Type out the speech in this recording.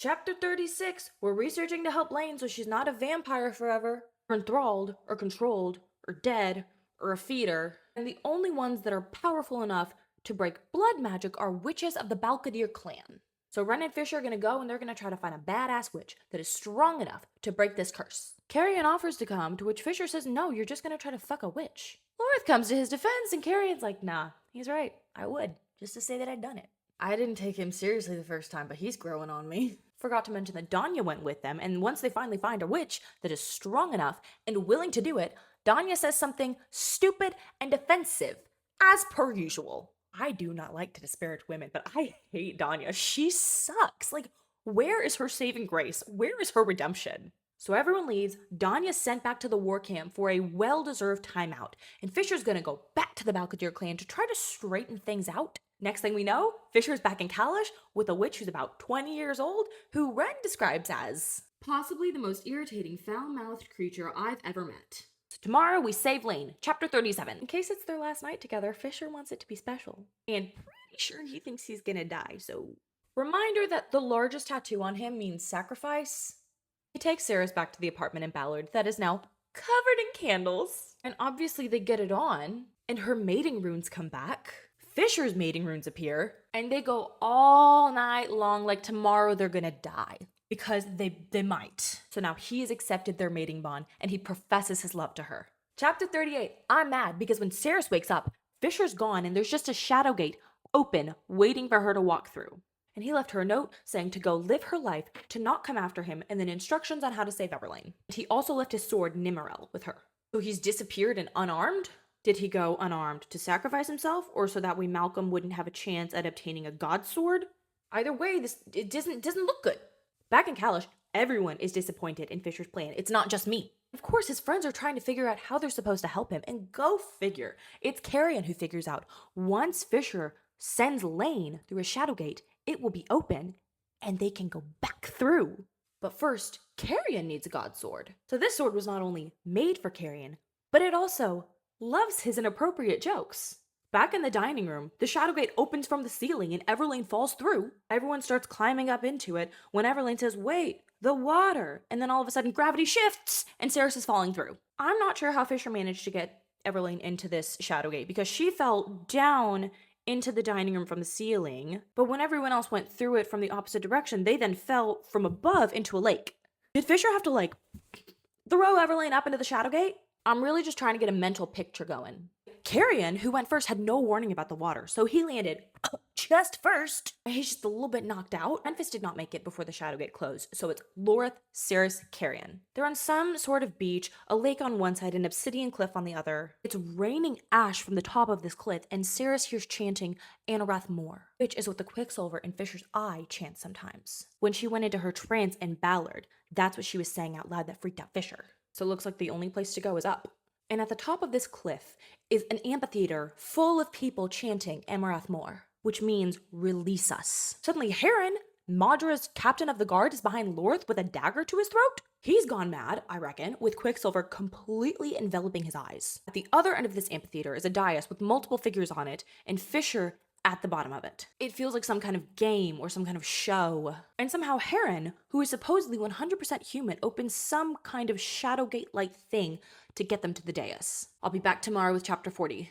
Chapter 36, we're researching to help Lane so she's not a vampire forever, or enthralled, or controlled, or dead, or a feeder. And the only ones that are powerful enough to break blood magic are witches of the Balcadier clan. So Ren and Fisher are gonna go and they're gonna try to find a badass witch that is strong enough to break this curse. Carrion offers to come, to which Fisher says, no, you're just gonna try to fuck a witch. Lorith comes to his defense and Carrion's like, nah, he's right, I would, just to say that I'd done it. I didn't take him seriously the first time, but he's growing on me. Forgot to mention that Danya went with them, and once they finally find a witch that is strong enough and willing to do it, Danya says something stupid and offensive, as per usual. I do not like to disparage women, but I hate Danya. She sucks. Like, where is her saving grace? Where is her redemption? So everyone leaves. Danya's sent back to the war camp for a well-deserved timeout, and Fisher's gonna go back to the Balcadier clan to try to straighten things out. Next thing we know, Fisher's back in Kalash with a witch who's about 20 years old, who Ren describes as possibly the most irritating, foul-mouthed creature I've ever met. So tomorrow we save Lane, chapter 37. In case it's their last night together, Fisher wants it to be special. And pretty sure he thinks he's gonna die, so... Reminder that the largest tattoo on him means sacrifice. He takes Saris back to the apartment in Ballard that is now covered in candles. And obviously they get it on, and her mating runes come back. Fisher's mating runes appear, and they go all night long like tomorrow they're gonna die. Because they might. So now he has accepted their mating bond, and he professes his love to her. Chapter 38, I'm mad because when Saris wakes up, Fisher's gone and there's just a shadow gate open, waiting for her to walk through. And he left her a note saying to go live her life, to not come after him, and then instructions on how to save Everlane. And he also left his sword Nimarel with her. So he's disappeared and unarmed? Did he go unarmed to sacrifice himself, or so that way Malcolm wouldn't have a chance at obtaining a god sword? Either way, it doesn't look good. Back in Kalash, everyone is disappointed in Fisher's plan. It's not just me. Of course, his friends are trying to figure out how they're supposed to help him, and go figure. It's Carrion who figures out once Fisher sends Lane through a shadow gate, it will be open, and they can go back through. But first, Carrion needs a god sword. So this sword was not only made for Carrion, but it also loves his inappropriate jokes. Back in the dining room, the shadow gate opens from the ceiling and Everlane falls through. Everyone starts climbing up into it when Everlane says, wait, the water. And then all of a sudden gravity shifts and Saris is falling through. I'm not sure how Fisher managed to get Everlane into this shadow gate because she fell down into the dining room from the ceiling. But when everyone else went through it from the opposite direction, they then fell from above into a lake. Did Fisher have to throw Everlane up into the shadow gate? I'm really just trying to get a mental picture going. Carrion, who went first, had no warning about the water, so he landed just first. He's just a little bit knocked out. Memphis did not make it before the shadow gate closed, so it's Lorith, Saris, Carrion. They're on some sort of beach, a lake on one side, an obsidian cliff on the other. It's raining ash from the top of this cliff, and Saris hears chanting Anorath Moor, which is what the Quicksilver in Fisher's eye chants sometimes. When she went into her trance in Ballard, that's what she was saying out loud that freaked out Fisher. So it looks like the only place to go is up. And at the top of this cliff is an amphitheater full of people chanting Amarath Moor, which means release us. Suddenly Heron, Maudra's captain of the guard, is behind Lorth with a dagger to his throat. He's gone mad, I reckon, with Quicksilver completely enveloping his eyes. At the other end of this amphitheater is a dais with multiple figures on it, and Fisher at the bottom of it. It feels like some kind of game or some kind of show. And somehow Heron, who is supposedly 100% human, opens some kind of shadow gate-like thing to get them to the dais. I'll be back tomorrow with chapter 40.